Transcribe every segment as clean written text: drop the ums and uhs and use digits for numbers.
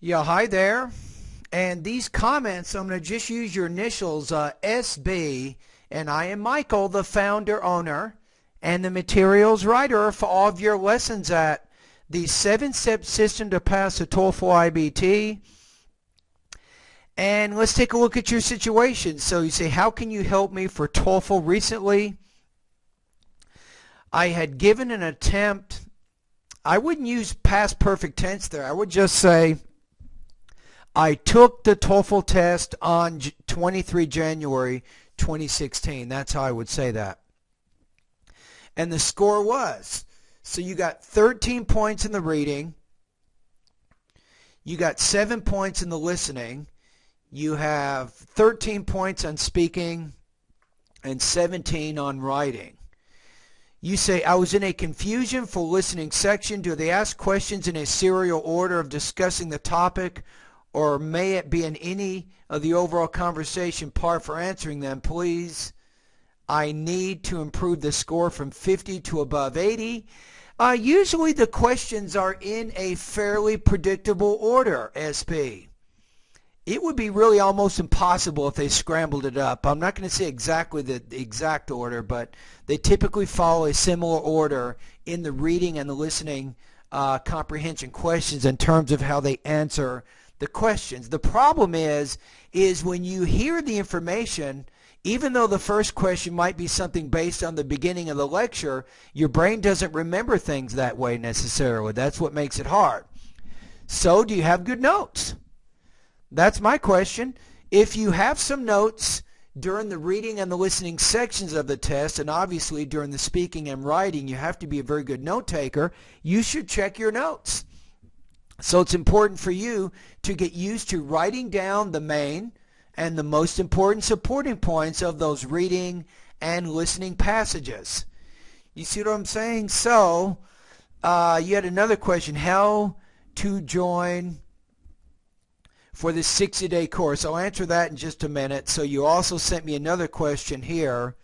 Yeah, hi there. And these comments, I'm going to just use your initials, SB, and I am Michael, the founder, owner, and the materials writer for all of your lessons at the 7-step system to pass the TOEFL IBT. And let's take a look at your situation. So you say, how can you help me for TOEFL? Recently, I had given an attempt. I wouldn't use past perfect tense there. I would just say, I took the TOEFL test on 23 January 2016. That's how I would say that. And the score was, so you got 13 points in the reading, you got 7 points in the listening, you have 13 points on speaking, and 17 on writing. You say, I was in a confusion for listening section. Do they ask questions in a serial order of discussing the topic, or may it be in any of the overall conversation part for answering them? Please, I need to improve the score from 50 to above 80. Usually the questions are in a fairly predictable order, SP. It would be really almost impossible if they scrambled it up. I'm not going to say exactly the exact order, but they typically follow a similar order in the reading and the listening comprehension questions in terms of how they answer the questions. The problem is when you hear the information, even though the first question might be something based on the beginning of the lecture, your brain doesn't remember things that way necessarily. That's what makes it hard. So do you have good notes? That's my question. If you have some notes during the reading and the listening sections of the test, and obviously during the speaking and writing, you have to be a very good note taker, you should check your notes. So it's important for you to get used to writing down the main and the most important supporting points of those reading and listening passages. You see what I'm saying? So you had another question, how to join for this 60-day course. I'll answer that in just a minute. So you also sent me another question here.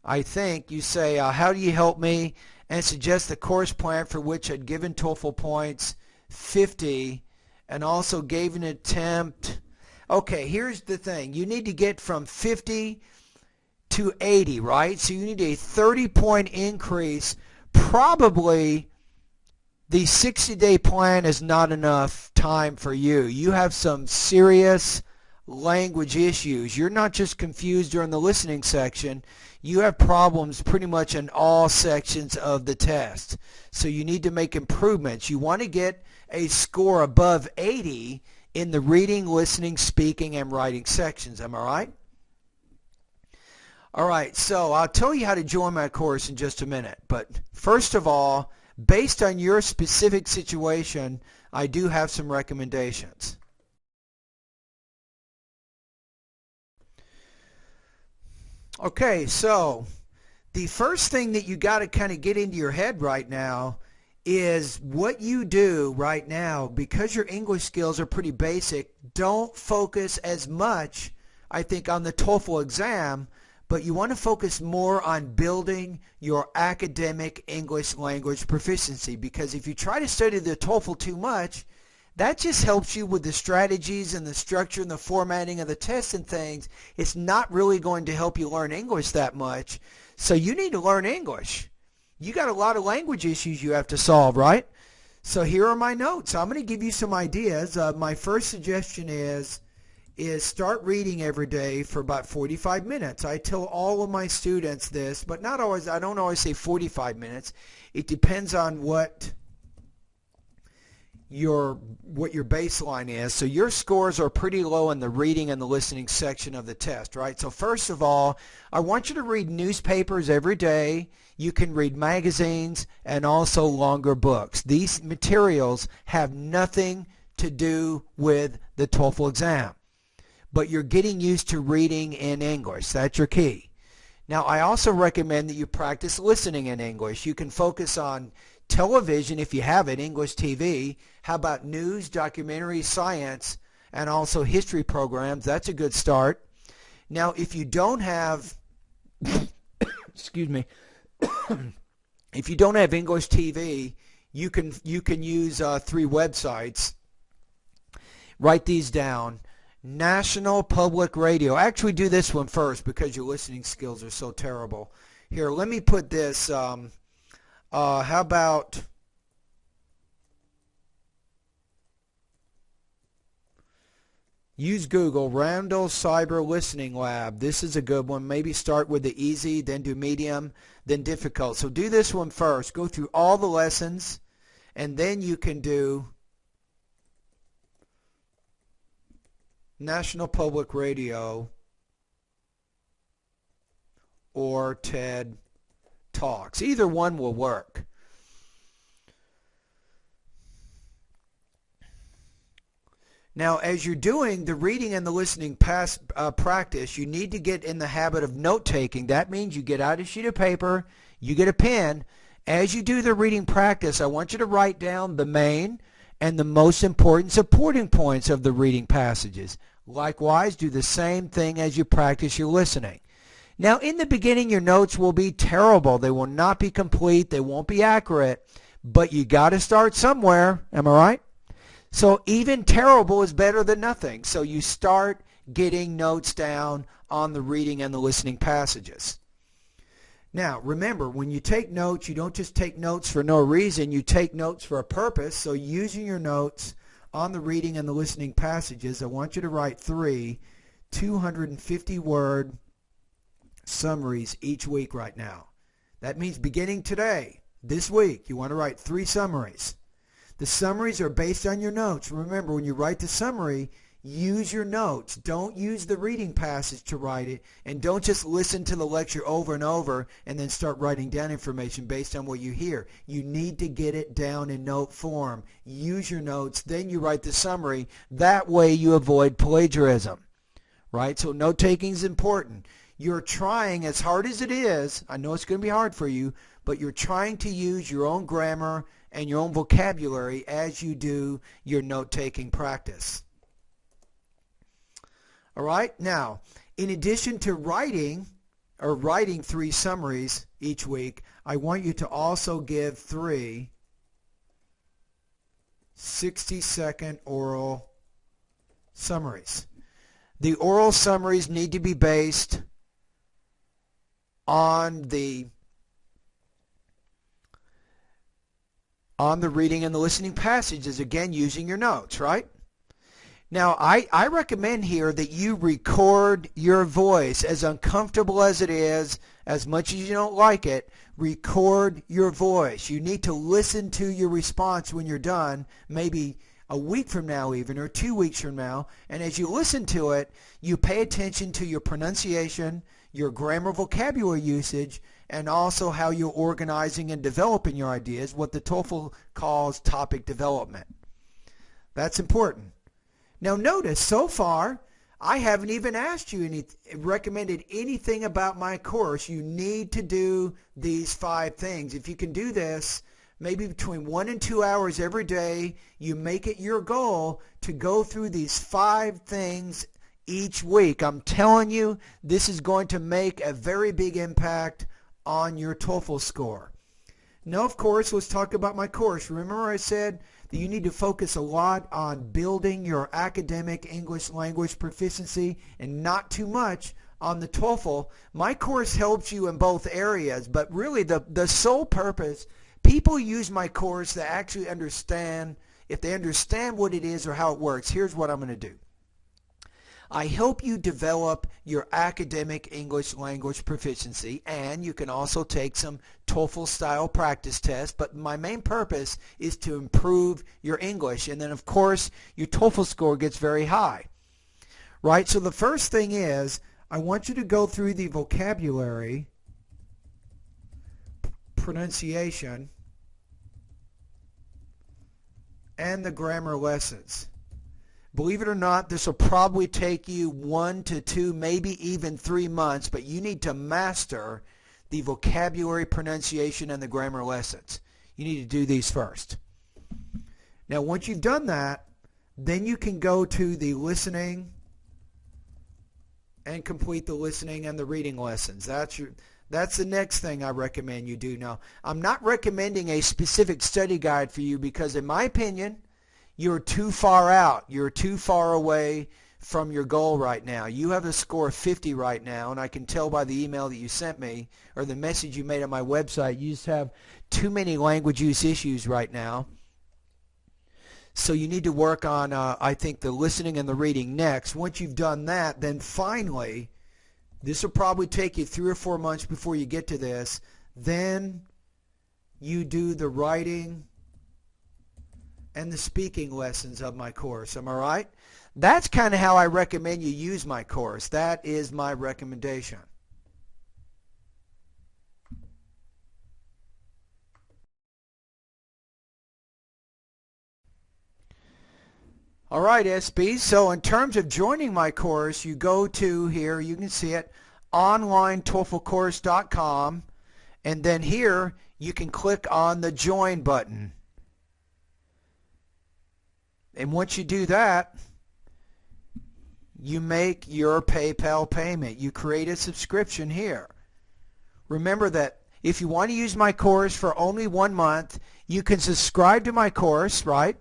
I think you say, how do you help me, and suggest the course plan for which I'd given TOEFL points 50 and also gave an attempt. Okay, here's the thing. You need to get from 50 to 80, right? So you need a 30-point increase. Probably the 60-day plan is not enough time for you. You have some serious language issues. You're not just confused during the listening section. You have problems pretty much in all sections of the test. So you need to make improvements. You want to get a score above 80 in the reading, listening, speaking, and writing sections. Am I right? All right, so I'll tell you how to join my course in just a minute. But first of all, based on your specific situation, I do have some recommendations. Okay, so the first thing that you got to kind of get into your head right now is what you do right now. Because your English skills are pretty basic, don't focus as much, I think, on the TOEFL exam, but you want to focus more on building your academic English language proficiency. Because if you try to study the TOEFL too much, that just helps you with the strategies and the structure and the formatting of the tests and things. It's not really going to help you learn English that much. So you need to learn English. You got a lot of language issues you have to solve, right? So here are my notes. I'm going to give you some ideas. My first suggestion is start reading every day for about 45 minutes. I tell all of my students this, but not always. I don't always say 45 minutes. It depends on what your baseline is. So your scores are pretty low in the reading and the listening section of the test, right? So first of all, I want you to read newspapers every day. You can read magazines and also longer books. These materials have nothing to do with the TOEFL exam, but you're getting used to reading in English. That's your key. Now, I also recommend that you practice listening in English. You can focus on television if you have it, English TV. How about news, documentary, science, and also history programs? That's a good start. Now, if you don't have, excuse me, if you don't have English TV, you can use 3 websites. Write these down. National Public Radio. Actually, do this one first because your listening skills are so terrible. Here, let me put this. How about use Google, Randall Cyber Listening Lab. This is a good one. Maybe start with the easy, then do medium, then difficult. So do this one first. Go through all the lessons, and then you can do National Public Radio or TED Talks. Either one will work. Now, as you're doing the reading and the listening practice, you need to get in the habit of note-taking. That means you get out a sheet of paper, you get a pen. As you do the reading practice, I want you to write down the main and the most important supporting points of the reading passages. Likewise, do the same thing as you practice your listening. Now, in the beginning, your notes will be terrible. They will not be complete. They won't be accurate. But you got to start somewhere. Am I right? So even terrible is better than nothing. So you start getting notes down on the reading and the listening passages. Now, remember, when you take notes, you don't just take notes for no reason. You take notes for a purpose. So using your notes on the reading and the listening passages, I want you to write 3 250-word summaries each week right now. That means beginning today, this week, you want to write 3 summaries. The summaries are based on your notes. Remember, when you write the summary, use your notes. Don't use the reading passage to write it, and don't just listen to the lecture over and over and then start writing down information based on what you hear. You need to get it down in note form. Use your notes, then you write the summary. That way you avoid plagiarism, right? So note-taking is important. You're trying, as hard as it is, I know it's going to be hard for you, but you're trying to use your own grammar and your own vocabulary as you do your note-taking practice. All right? Now, in addition to writing 3 summaries each week, I want you to also give 3 60-second oral summaries. The oral summaries need to be based on the reading and the listening passages, again using your notes, right? Now, I recommend here that you record your voice, as uncomfortable as it is, as much as you don't like it, record your voice. You need to listen to your response when you're done, maybe a week from now even, or 2 weeks from now, and as you listen to it, you pay attention to your pronunciation, your grammar vocabulary usage, and also how you're organizing and developing your ideas, what the TOEFL calls topic development. That's important. Now notice, so far, I haven't even asked you recommended anything about my course. You need to do these 5 things. If you can do this, maybe between 1 and 2 hours every day, you make it your goal to go through these 5 things each week. I'm telling you, this is going to make a very big impact on your TOEFL score. Now, of course, let's talk about my course. Remember I said that you need to focus a lot on building your academic English language proficiency and not too much on the TOEFL. My course helps you in both areas, but really the sole purpose, people use my course to actually understand, if they understand what it is or how it works. Here's what I'm going to do. I help you develop your academic English language proficiency, and you can also take some TOEFL-style practice tests, but my main purpose is to improve your English, and then, of course, your TOEFL score gets very high, right? So the first thing is, I want you to go through the vocabulary, pronunciation, and the grammar lessons. Believe it or not, this will probably take you 1 to 2, maybe even 3 months, but you need to master the vocabulary, pronunciation, and the grammar lessons. You need to do these first. Now, once you've done that, then you can go to the listening and complete the listening and the reading lessons. That's the next thing I recommend you do. Now, I'm not recommending a specific study guide for you because, in my opinion, you're too far out. You're too far away from your goal right now. You have a score of 50 right now, and I can tell by the email that you sent me or the message you made on my website, you just have too many language use issues right now. So you need to work on, I think, the listening and the reading next. Once you've done that, then finally, this will probably take you 3 or 4 months before you get to this. Then you do the writing and the speaking lessons of my course. Am I right? That's kind of how I recommend you use my course. That is my recommendation. All right, SB. So in terms of joining my course, you go to here, you can see it, onlinetoeflcourse.com, and then here you can click on the join button. And once you do that, you make your PayPal payment. You create a subscription here. Remember that if you want to use my course for only 1 month, you can subscribe to my course, right?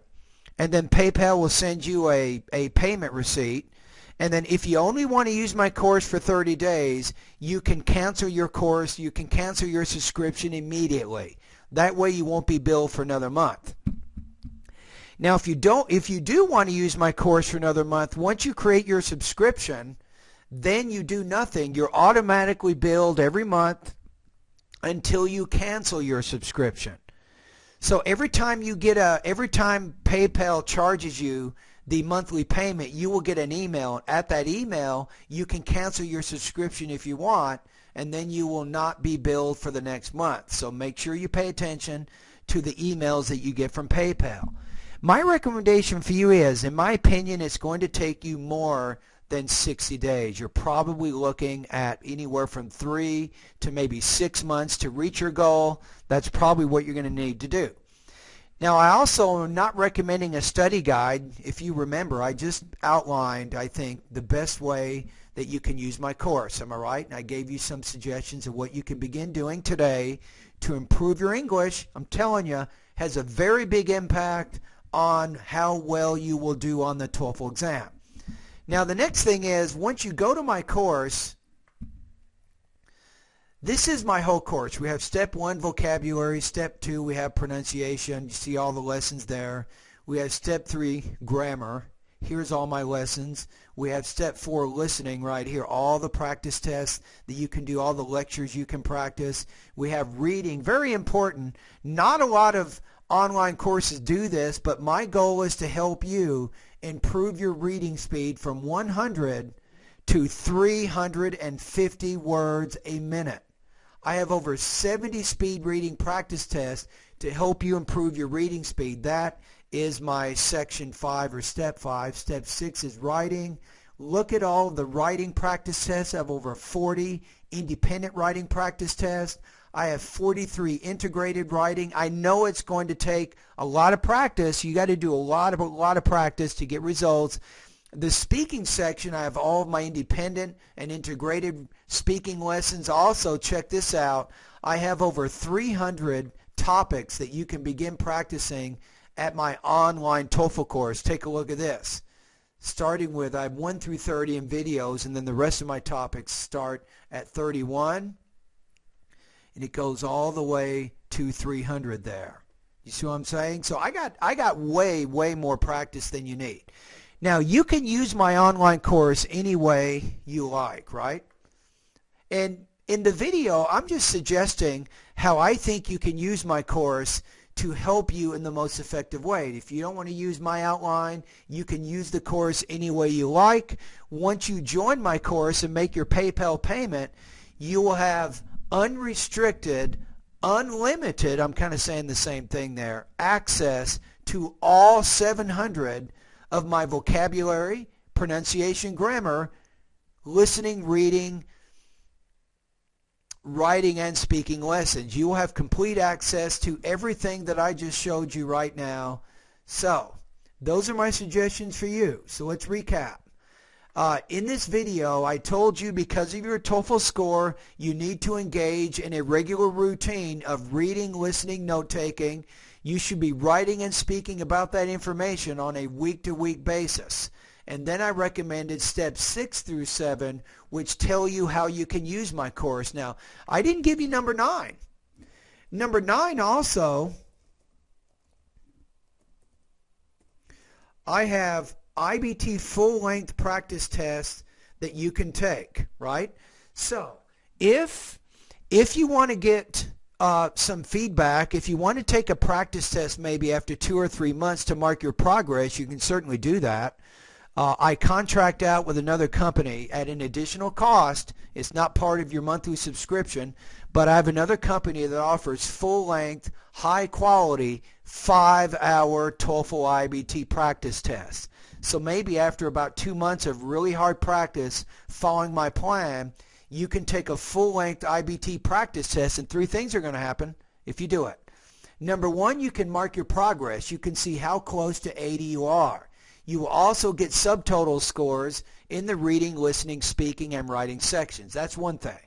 And then PayPal will send you a payment receipt. And then if you only want to use my course for 30 days, you can cancel your course, you can cancel your subscription immediately. That way you won't be billed for another month. Now if you do want to use my course for another month, once you create your subscription, then you do nothing. You're automatically billed every month until you cancel your subscription. So every time PayPal charges you the monthly payment, you will get an email. At that email, you can cancel your subscription if you want, and then you will not be billed for the next month. So make sure you pay attention to the emails that you get from PayPal. My recommendation for you is, in my opinion, it's going to take you more than 60 days. You're probably looking at anywhere from 3 to maybe 6 months to reach your goal. That's probably what you're going to need to do. Now, I also am not recommending a study guide. If you remember, I just outlined, I think, the best way that you can use my course. Am I right? And I gave you some suggestions of what you can begin doing today to improve your English. I'm telling you, has a very big impact on how well you will do on the TOEFL exam. Now the next thing is, once you go to my course, this is my whole course. We have step 1 vocabulary, step 2 we have pronunciation. You see all the lessons there. We have step 3 grammar. Here's all my lessons. We have step 4 listening right here, all the practice tests that you can do, all the lectures you can practice. We have reading, very important. Not a lot of online courses do this, but my goal is to help you improve your reading speed from 100 to 350 words a minute. I have over 70 speed reading practice tests to help you improve your reading speed. That is my section 5 or step 5. Step 6 is writing. Look at all the writing practice tests. I have over 40 independent writing practice tests. I have 43 integrated writing. I know it's going to take a lot of practice. You got to do a lot of practice to get results. The speaking section, I have all of my independent and integrated speaking lessons. Also, check this out. I have over 300 topics that you can begin practicing at my online TOEFL course. Take a look at this. Starting with, I have 1 through 30 in videos, and then the rest of my topics start at 31. And it goes all the way to 300 there. You see what I'm saying? So I got way more practice than you need. Now you can use my online course any way you like, right? And in the video, I'm just suggesting how I think you can use my course to help you in the most effective way. If you don't want to use my outline, you can use the course any way you like. Once you join my course and make your PayPal payment, you will have unrestricted, unlimited, I'm kind of saying the same thing there, access to all 700 of my vocabulary, pronunciation, grammar, listening, reading, writing, and speaking lessons. You will have complete access to everything that I just showed you right now. So, those are my suggestions for you. So let's recap. In this video, I told you because of your TOEFL score, you need to engage in a regular routine of reading, listening, note-taking. You should be writing and speaking about that information on a week-to-week basis. And then I recommended steps 6 through 7, which tell you how you can use my course. Now, I didn't give you number 9. Number 9 also, I have IBT full-length practice tests that you can take, right? So, if you want to get some feedback, if you want to take a practice test maybe after 2 or 3 months to mark your progress, you can certainly do that. I contract out with another company at an additional cost. It's not part of your monthly subscription, but I have another company that offers full-length, high-quality, 5-hour TOEFL IBT practice tests. So maybe after about 2 months of really hard practice following my plan, you can take a full-length IBT practice test, and 3 things are going to happen if you do it. Number 1, you can mark your progress. You can see how close to 80 you are. You will also get subtotal scores in the reading, listening, speaking, and writing sections. That's one thing,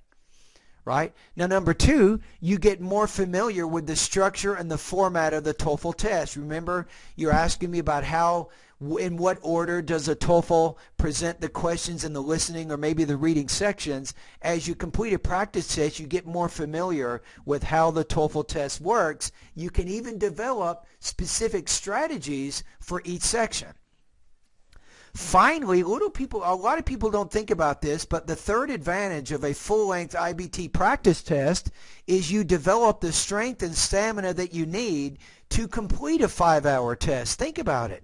right? Now, number 2, you get more familiar with the structure and the format of the TOEFL test. Remember, you're asking me about how, in what order does a TOEFL present the questions in the listening or maybe the reading sections. As you complete a practice test, you get more familiar with how the TOEFL test works. You can even develop specific strategies for each section. Finally, a lot of people don't think about this, but the third advantage of a full-length IBT practice test is you develop the strength and stamina that you need to complete a 5-hour test. Think about it.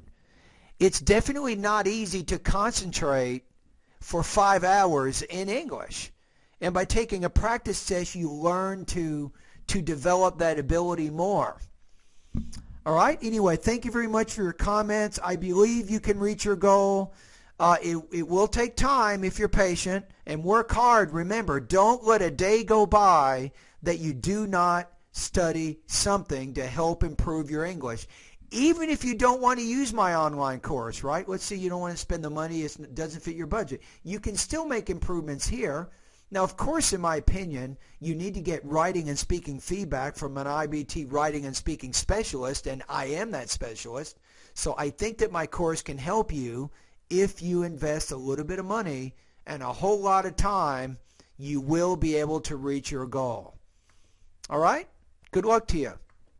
It's definitely not easy to concentrate for 5 hours in English. And by taking a practice test, you learn to develop that ability more. All right. Anyway, thank you very much for your comments. I believe you can reach your goal. It will take time if you're patient, and work hard. Remember, don't let a day go by that you do not study something to help improve your English. Even if you don't want to use my online course, right? Let's say you don't want to spend the money, it doesn't fit your budget. You can still make improvements here. Now, of course, in my opinion, you need to get writing and speaking feedback from an IBT writing and speaking specialist, and I am that specialist. So I think that my course can help you. If you invest a little bit of money and a whole lot of time, you will be able to reach your goal. All right? Good luck to you.